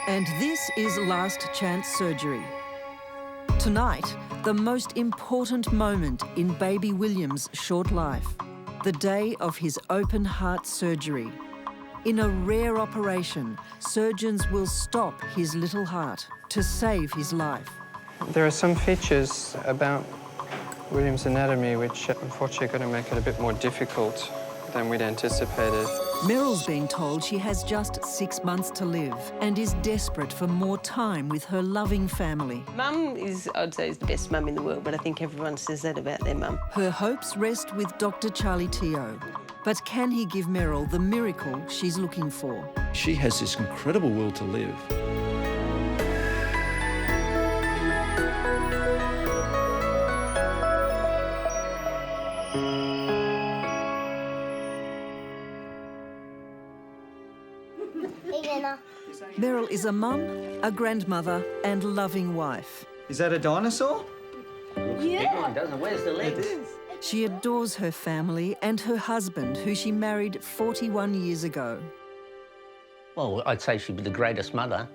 And this is Last Chance Surgery. Tonight, the most important moment in baby William's short life, the day of his open heart surgery. In a rare operation, surgeons will stop his little heart to save his life. There are some features about William's anatomy which unfortunately are going to make it a bit more difficult than we'd anticipated. Merrill's been told she has just 6 months to live and is desperate for more time with her loving family. Mum is, I'd say, is the best mum in the world, but I think everyone says that about their mum. Her hopes rest with Dr. Charlie Teo. But can he give Merrill the miracle she's looking for? She has this incredible will to live. Merrill is a mum, a grandmother and loving wife. Is that a dinosaur? Looks a big one, doesn't it? Where's the legs? She adores her family and her husband, who she married 41 years ago. Well, I'd say she'd be the greatest mother.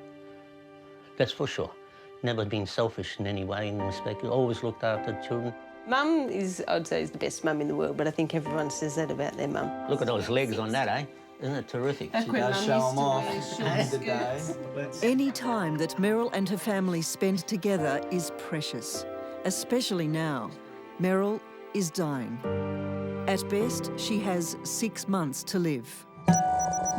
That's for sure. Never been selfish in any way in respect. Always looked after the children. Mum is, I'd say, is the best mum in the world, but I think everyone says that about their mum. Look at those legs on that, eh? Isn't it terrific? She does show them off in the day. Any time that Merrill and her family spend together is precious, especially now. Merrill is dying. At best, she has 6 months to live.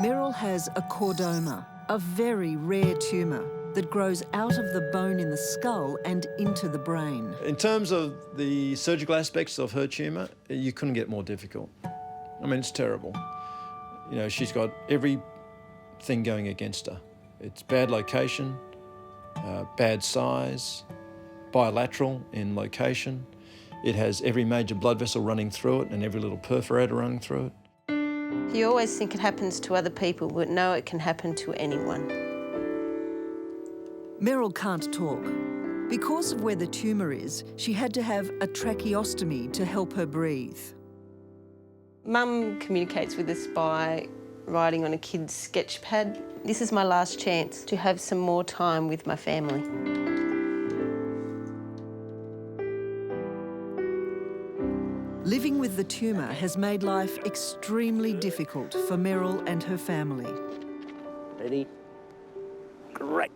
Merrill has a chordoma, a very rare tumour that grows out of the bone in the skull and into the brain. In terms of the surgical aspects of her tumour, you couldn't get more difficult. I mean, it's terrible. You know, she's got everything going against her. It's bad location, bad size, bilateral in location. It has every major blood vessel running through it and every little perforator running through it. You always think it happens to other people, but no, it can happen to anyone. Merrill can't talk. Because of where the tumour is, she had to have a tracheostomy to help her breathe. Mum communicates with us by writing on a kid's sketch pad. This is my last chance to have some more time with my family. Living with the tumour has made life extremely difficult for Merrill and her family. Ready? Great.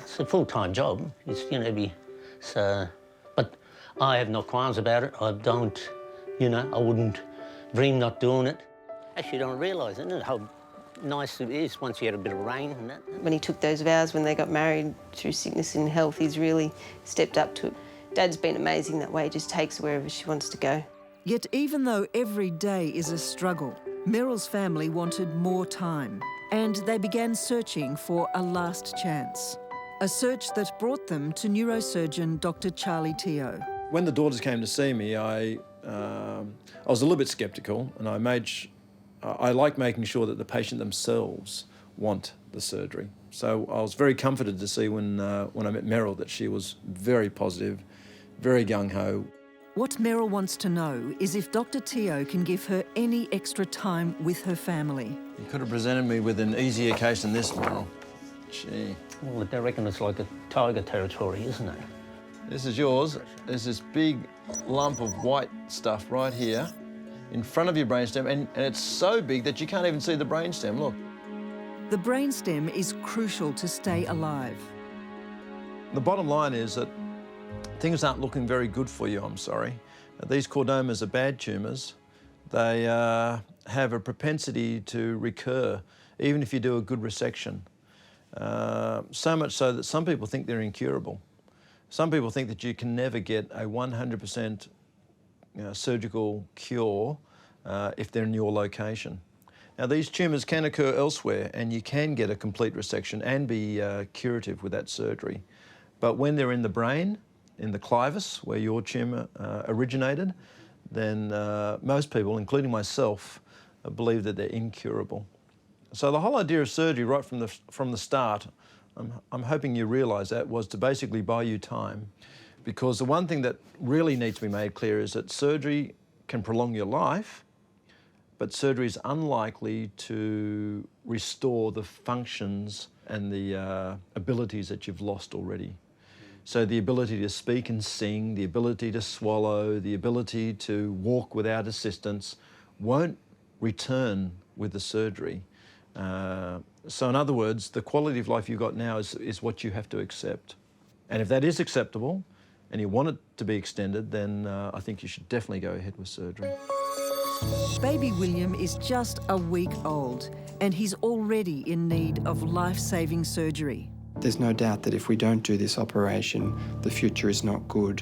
It's a full-time job. It's going to be, so, but I have no qualms about it. I don't, you know, I wouldn't dream not doing it. Actually, you don't realise, isn't it, how nice it is once you get a bit of rain and that. When he took those vows when they got married through sickness and health, he's really stepped up to it. Dad's been amazing that way, he just takes her wherever she wants to go. Yet even though every day is a struggle, Merrill's family wanted more time and they began searching for a last chance. A search that brought them to neurosurgeon Dr. Charlie Teo. When the daughters came to see me, I was a little bit sceptical, and I like making sure that the patient themselves want the surgery. So I was very comforted to see when I met Merrill that she was very positive, very gung-ho. What Merrill wants to know is if Dr. Teo can give her any extra time with her family. You could have presented me with an easier case than this, Merrill. Gee. Well, they reckon it's like a tiger territory, isn't it? This is yours. There's this big lump of white stuff right here in front of your brainstem, and it's so big that you can't even see the brainstem. Look. The brainstem is crucial to stay alive. The bottom line is that things aren't looking very good for you, I'm sorry. These chordomas are bad tumours. They have a propensity to recur, even if you do a good resection. So much so that some people think they're incurable. Some people think that you can never get a 100% surgical cure if they're in your location. Now, these tumours can occur elsewhere, and you can get a complete resection and be curative with that surgery. But when they're in the brain, in the clivus, where your tumour originated, then most people, including myself, believe that they're incurable. So the whole idea of surgery right from the start, I'm hoping you realise that, was to basically buy you time. Because the one thing that really needs to be made clear is that surgery can prolong your life, but surgery is unlikely to restore the functions and the abilities that you've lost already. So the ability to speak and sing, the ability to swallow, the ability to walk without assistance won't return with the surgery. So in other words, the quality of life you've got now is what you have to accept. And if that is acceptable and you want it to be extended, then I think you should definitely go ahead with surgery. Baby William is just a week old and he's already in need of life-saving surgery. There's no doubt that if we don't do this operation, the future is not good.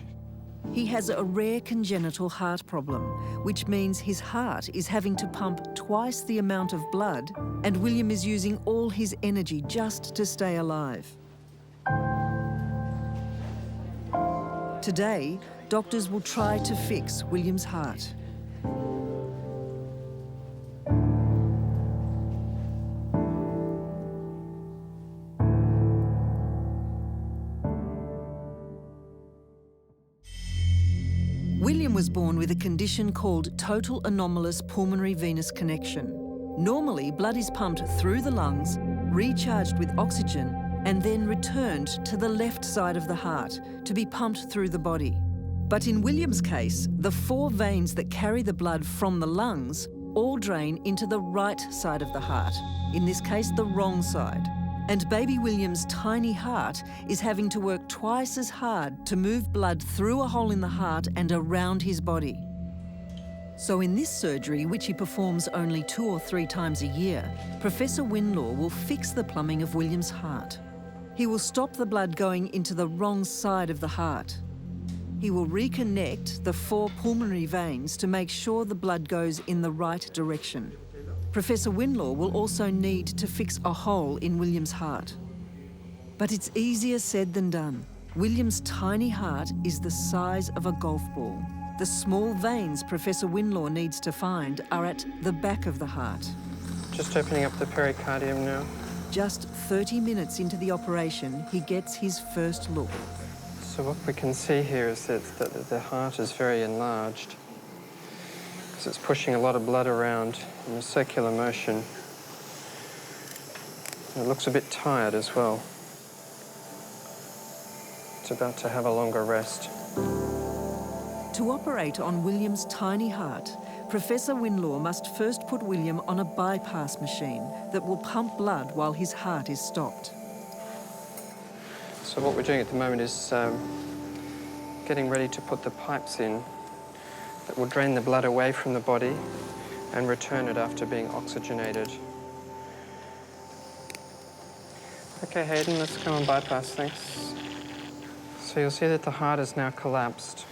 He has a rare congenital heart problem, which means his heart is having to pump twice the amount of blood, and William is using all his energy just to stay alive. Today, doctors will try to fix William's heart. William was born with a condition called total anomalous pulmonary venous connection. Normally, blood is pumped through the lungs, recharged with oxygen, and then returned to the left side of the heart to be pumped through the body. But in William's case, the 4 veins that carry the blood from the lungs all drain into the right side of the heart, in this case, the wrong side. And baby William's tiny heart is having to work twice as hard to move blood through a hole in the heart and around his body. So in this surgery, which he performs only 2 or 3 times a year, Professor Windlaw will fix the plumbing of William's heart. He will stop the blood going into the wrong side of the heart. He will reconnect the 4 pulmonary veins to make sure the blood goes in the right direction. Professor Windlaw will also need to fix a hole in William's heart. But it's easier said than done. William's tiny heart is the size of a golf ball. The small veins Professor Windlaw needs to find are at the back of the heart. Just opening up the pericardium now. Just 30 minutes into the operation, he gets his first look. So what we can see here is that the heart is very enlarged because it's pushing a lot of blood around in a circular motion. And it looks a bit tired as well. It's about to have a longer rest. To operate on William's tiny heart, Professor Windlaw must first put William on a bypass machine that will pump blood while his heart is stopped. So what we're doing at the moment is getting ready to put the pipes in that will drain the blood away from the body and return it after being oxygenated. Okay, Hayden, let's go on bypass, thanks. So you'll see that the heart is now collapsed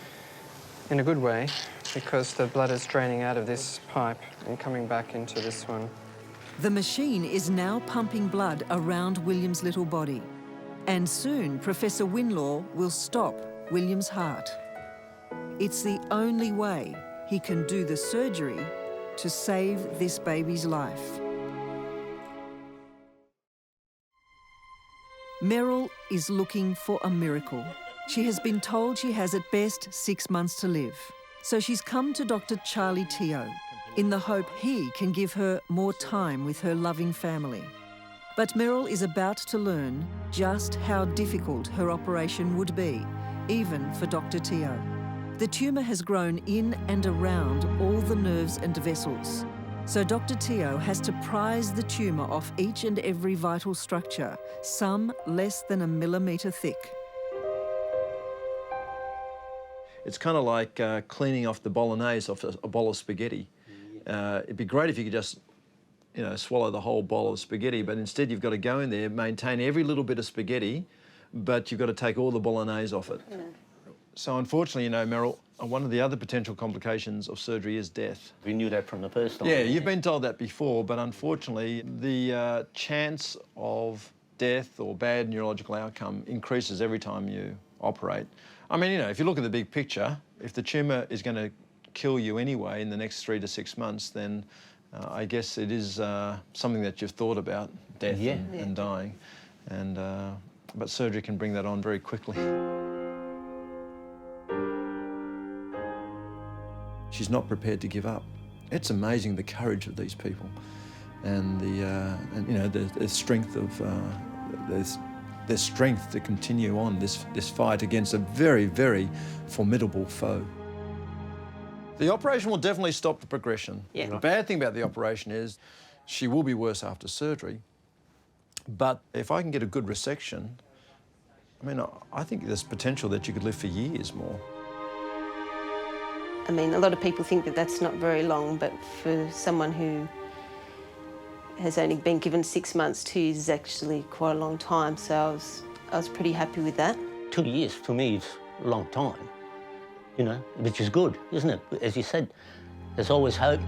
in a good way because the blood is draining out of this pipe and coming back into this one. The machine is now pumping blood around William's little body. And soon, Professor Windlaw will stop William's heart. It's the only way he can do the surgery to save this baby's life. Merryill is looking for a miracle. She has been told she has at best 6 months to live. So she's come to Dr. Charlie Teo in the hope he can give her more time with her loving family. But Merryill is about to learn just how difficult her operation would be, even for Dr. Teo. The tumour has grown in and around all the nerves and vessels. So Dr. Teo has to prise the tumour off each and every vital structure, some less than a millimetre thick. It's kind of like cleaning off the bolognese off a bowl of spaghetti. It'd be great if you could just, swallow the whole bowl of spaghetti, but instead you've got to go in there, maintain every little bit of spaghetti, but you've got to take all the bolognese off it. Yeah. So unfortunately, Merryill, one of the other potential complications of surgery is death. We knew that from the first time. Yeah, you've been told that before, but unfortunately, the chance of death or bad neurological outcome increases every time you operate. I mean, if you look at the big picture, if the tumour is going to kill you anyway in the next 3 to 6 months, then I guess it is something that you've thought about, death and dying. But surgery can bring that on very quickly. She's not prepared to give up. It's amazing the courage of these people, and their strength of their strength to continue on this fight against a very, very formidable foe. The operation will definitely stop the progression. Yeah. The bad thing about the operation is she will be worse after surgery, but if I can get a good resection, I mean, I think there's potential that you could live for years more. I mean, a lot of people think that that's not very long, but for someone who has only been given 6 months, 2 years is actually quite a long time, so I was pretty happy with that. 2 years, to me, is a long time, you know, which is good, isn't it? As you said, there's always hope.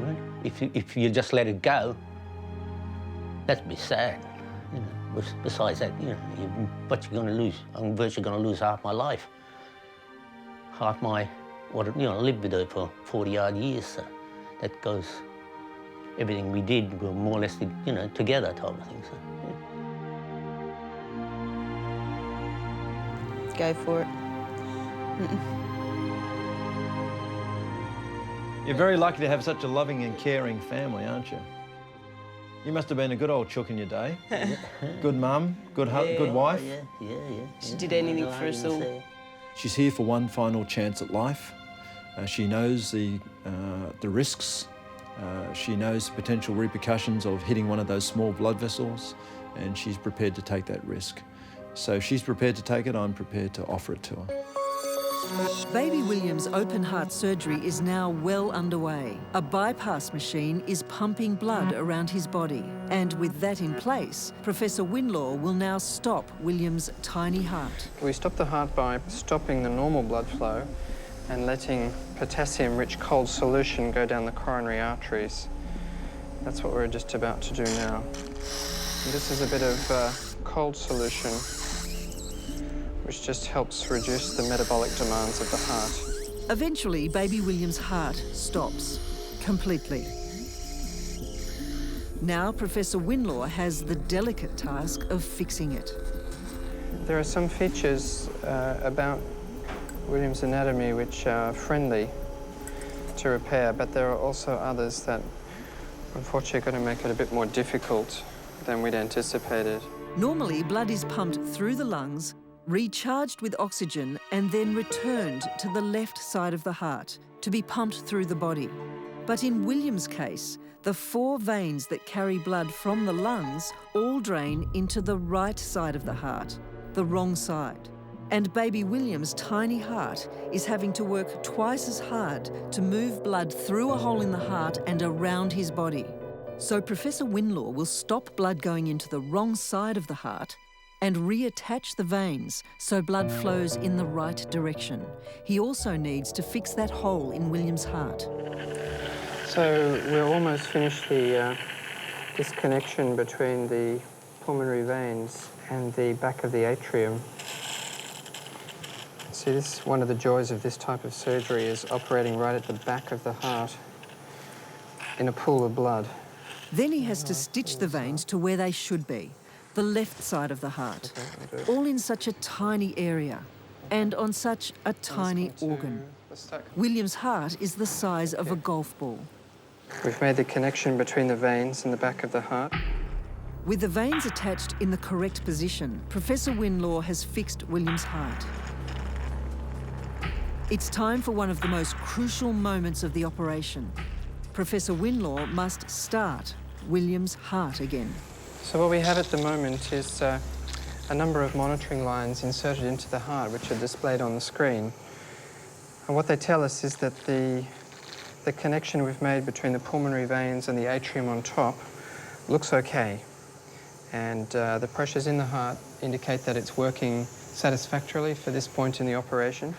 Right? If you just let it go, that'd be sad. You know, besides that, you know, what you're going to lose? I'm virtually going to lose half my life. Half my, I lived with her for 40-odd years, so that goes, everything we did, we were more or less, you know, together type of thing, so, yeah. Go for it. You're very lucky to have such a loving and caring family, aren't you? You must have been a good old chook in your day. Good mum, good wife. Yeah. She did anything for us all. She's here for one final chance at life. She knows the risks. She knows the potential repercussions of hitting one of those small blood vessels, and she's prepared to take that risk. So if she's prepared to take it, I'm prepared to offer it to her. Baby William's open heart surgery is now well underway. A bypass machine is pumping blood around his body. And with that in place, Professor Windlaw will now stop William's tiny heart. We stop the heart by stopping the normal blood flow and letting potassium-rich cold solution go down the coronary arteries. That's what we're just about to do now. And this is a bit of cold solution, which just helps reduce the metabolic demands of the heart. Eventually, baby William's heart stops completely. Now, Professor Windlaw has the delicate task of fixing it. There are some features about William's anatomy which are friendly to repair, but there are also others that unfortunately are going to make it a bit more difficult than we'd anticipated. Normally, blood is pumped through the lungs, recharged with oxygen, and then returned to the left side of the heart to be pumped through the body. But in William's case, the 4 veins that carry blood from the lungs all drain into the right side of the heart, the wrong side. And baby William's tiny heart is having to work twice as hard to move blood through a hole in the heart and around his body. So Professor Windlaw will stop blood going into the wrong side of the heart and reattach the veins so blood flows in the right direction. He also needs to fix that hole in William's heart. So we're almost finished the disconnection between the pulmonary veins and the back of the atrium. See, this is one of the joys of this type of surgery, is operating right at the back of the heart in a pool of blood. Then he has to stitch the veins to where they should be, the left side of the heart, all in such a tiny area and on such a tiny organ. William's heart is the size of a golf ball. We've made the connection between the veins in the back of the heart. With the veins attached in the correct position, Professor Windlaw has fixed William's heart. It's time for one of the most crucial moments of the operation. Professor Windlaw must start William's heart again. So what we have at the moment is a number of monitoring lines inserted into the heart, which are displayed on the screen. And what they tell us is that the connection we've made between the pulmonary veins and the atrium on top looks okay. And the pressures in the heart indicate that it's working satisfactorily for this point in the operation.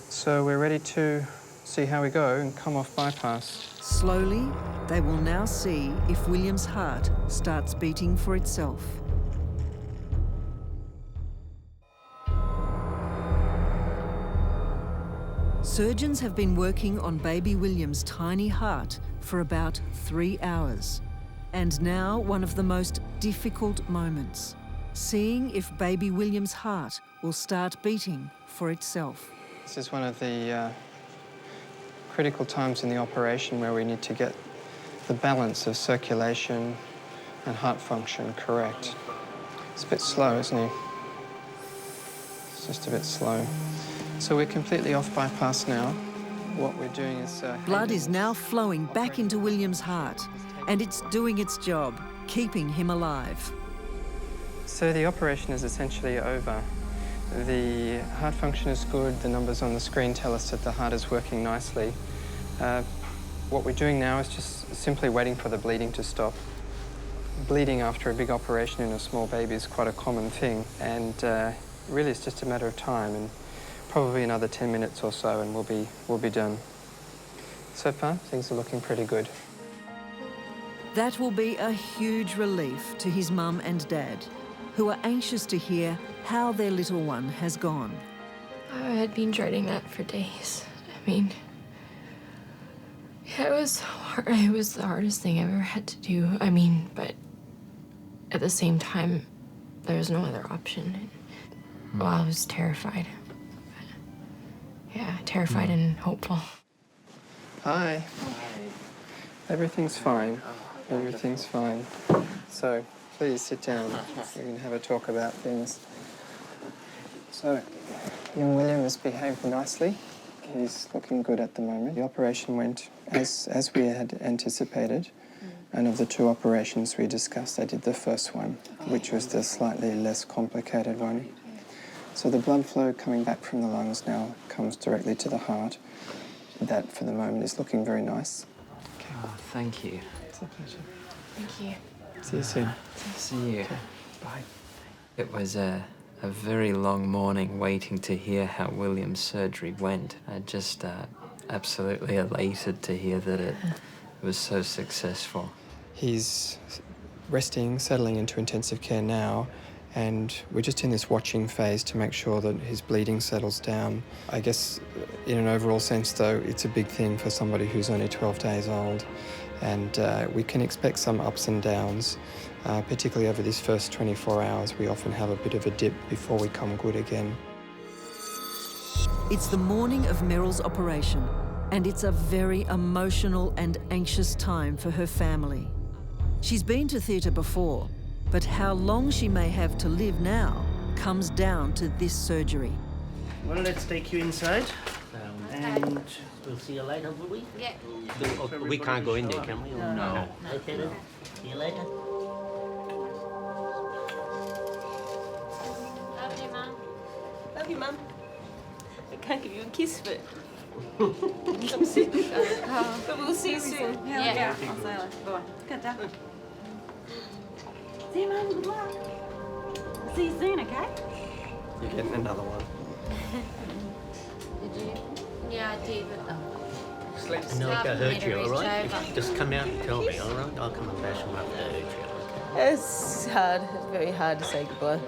So we're ready to see how we go and come off bypass. Slowly, they will now see if William's heart starts beating for itself. Surgeons have been working on baby William's tiny heart for about 3 hours. And now one of the most difficult moments, seeing if baby William's heart will start beating for itself. This is one of the critical times in the operation where we need to get the balance of circulation and heart function correct. It's a bit slow, isn't he? It's just a bit slow. So we're completely off bypass now. What we're doing is... Blood is now flowing back into William's heart, and it's doing its job, keeping him alive. So the operation is essentially over. The heart function is good. The numbers on the screen tell us that the heart is working nicely. What we're doing now is just simply waiting for the bleeding to stop. Bleeding after a big operation in a small baby is quite a common thing, and really it's just a matter of time, and probably another 10 minutes or so and we'll be done. So far, things are looking pretty good. That will be a huge relief to his mum and dad, who are anxious to hear how their little one has gone. I had been dreading that for days. I mean, yeah, it was hard. It was the hardest thing I ever had to do. I mean, but at the same time, there was no other option. Well, I was terrified. But, yeah, terrified and hopeful. Hi. Everything's fine. Everything's fine. So, please sit down. We can have a talk about things. So, young William has behaved nicely. He's looking good at the moment. The operation went as we had anticipated. And of the two operations we discussed, I did the first one, which was the slightly less complicated one. So the blood flow coming back from the lungs now comes directly to the heart. That, for the moment, is looking very nice. Oh, thank you. It's a pleasure. Thank you. See you soon. See you. Okay. Bye. It was a very long morning waiting to hear how William's surgery went. I just absolutely elated to hear that it was so successful. He's resting, settling into intensive care now, and we're just in this watching phase to make sure that his bleeding settles down. I guess in an overall sense, though, it's a big thing for somebody who's only 12 days old, and we can expect some ups and downs, particularly over this first 24 hours. We often have a bit of a dip before we come good again. It's the morning of Merrill's operation, and it's a very emotional and anxious time for her family. She's been to theatre before, but how long she may have to live now comes down to this surgery. Well, let's take you inside. And we'll see you later, will we? Yeah. We can't go in there, can we? No. Okay then. See you later. Love you, Mum. Love you, Mum. I can't give you a kiss, but I'm sick. But we'll see you soon. Yeah. See you, Mum. Good luck. See you soon, okay? You're getting another one. Did you? Yeah, I did, but I know I hurt you, all right? Just come out and tell me, all right? I'll come and bash them up to hurt you. It's hard. It's very hard to say goodbye.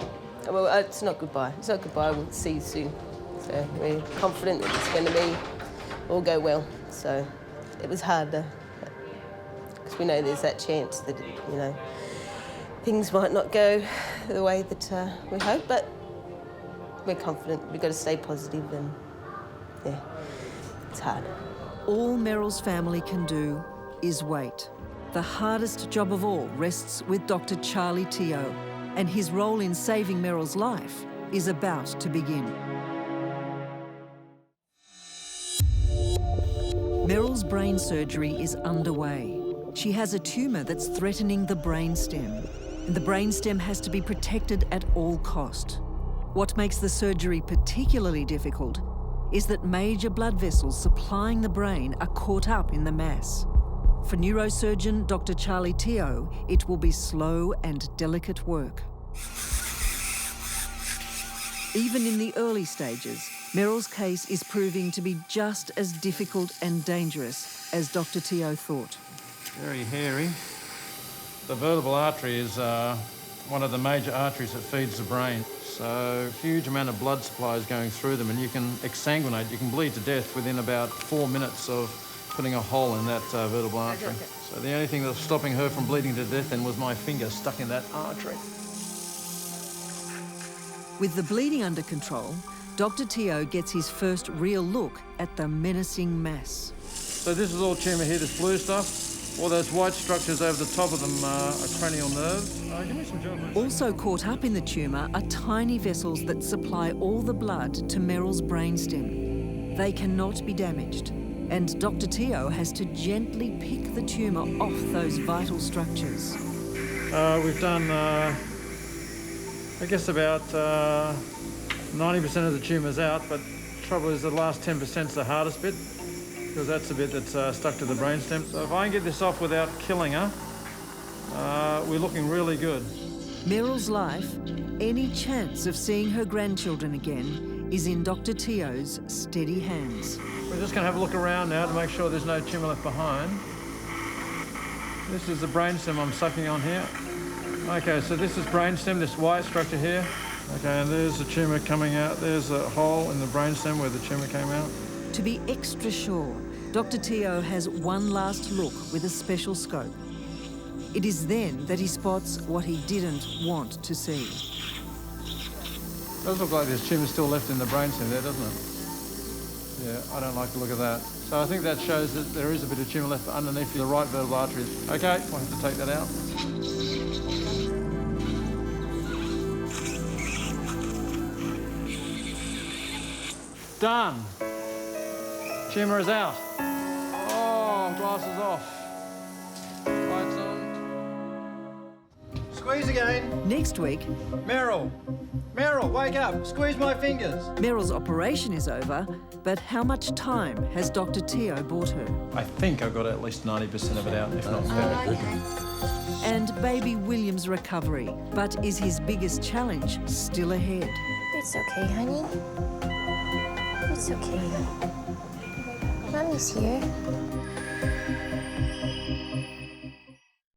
Well, it's not goodbye. It's not goodbye. We'll see you soon. So we're confident that it's going to all go well. So it was hard, though, because we know there's that chance that, you know, things might not go the way that we hope, but we're confident. We've got to stay positive, and yeah, it's hard. All Merrill's family can do is wait. The hardest job of all rests with Dr. Charlie Teo, and his role in saving Merrill's life is about to begin. Merrill's brain surgery is underway. She has a tumour that's threatening the brainstem, and the brainstem has to be protected at all cost. What makes the surgery particularly difficult is that major blood vessels supplying the brain are caught up in the mass. For neurosurgeon Dr. Charlie Teo, it will be slow and delicate work. Even in the early stages, Merrill's case is proving to be just as difficult and dangerous as Dr. Teo thought. Very hairy. The vertebral artery is one of the major arteries that feeds the brain. So a huge amount of blood supply is going through them, and you can exsanguinate, you can bleed to death within about 4 minutes of putting a hole in that vertebral artery. So the only thing that was stopping her from bleeding to death then was my finger stuck in that artery. With the bleeding under control, Dr. Teo gets his first real look at the menacing mass. So this is all tumour here, this blue stuff. All those white structures over the top of them are cranial nerves. Give me some job. Also caught up in the tumour are tiny vessels that supply all the blood to Merrill's brainstem. They cannot be damaged, and Dr. Teo has to gently pick the tumour off those vital structures. We've done, I guess, about 90% of the tumour's out, but the trouble is the last 10% is the hardest bit, because that's the bit that's stuck to the brainstem. So if I can get this off without killing her, we're looking really good. Merrill's life, any chance of seeing her grandchildren again, is in Dr. Teo's steady hands. We're just going to have a look around now to make sure there's no tumour left behind. This is the brainstem I'm sucking on here. Okay, so this is brainstem, this white structure here. Okay, and there's the tumour coming out. There's a hole in the brainstem where the tumour came out. To be extra sure, Dr. Teo has one last look with a special scope. It is then that he spots what he didn't want to see. It does look like there's tumour still left in the brainstem there, doesn't it? Yeah, I don't like the look of that. So I think that shows that there is a bit of tumour left underneath the right vertebral artery. Okay, we'll have to take that out. Done. Tumour is out. Oh, glasses off. Lights on. Squeeze again. Next week, Merrill, wake up. Squeeze my fingers. Merrill's operation is over, but how much time has Dr. Teo bought her? I think I've got at least 90% of it out, if not better. And baby William's recovery. But is his biggest challenge still ahead? It's okay, honey. It's okay. Mommy's here.